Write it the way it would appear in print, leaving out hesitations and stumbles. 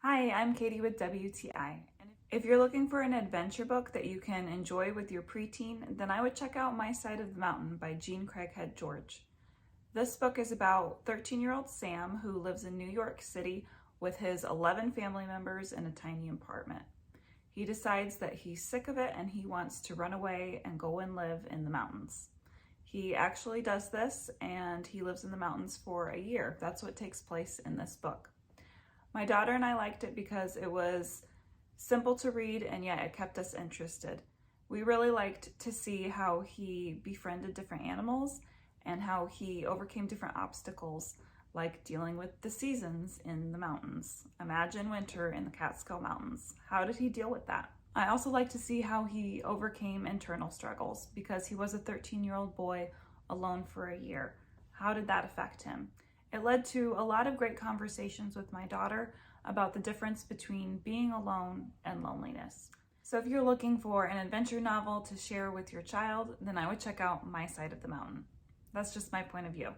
Hi, I'm Katie with WTI. And if you're looking for an adventure book that you can enjoy with your preteen, then I would check out My Side of the Mountain by Jean Craighead George. This book is about 13-year-old Sam who lives in New York City with his 11 family members in a tiny apartment. He decides that he's sick of it and he wants to run away and go and live in the mountains. He actually does this and he lives in the mountains for a year. That's what takes place in this book. My daughter and I liked it because it was simple to read and yet it kept us interested. We really liked to see how he befriended different animals and how he overcame different obstacles, like dealing with the seasons in the mountains. Imagine winter in the Catskill Mountains. How did he deal with that? I also like to see how he overcame internal struggles because he was a 13-year-old boy alone for a year. How did that affect him? It led to a lot of great conversations with my daughter about the difference between being alone and loneliness. So if you're looking for an adventure novel to share with your child, then I would check out My Side of the Mountain. That's just my point of view.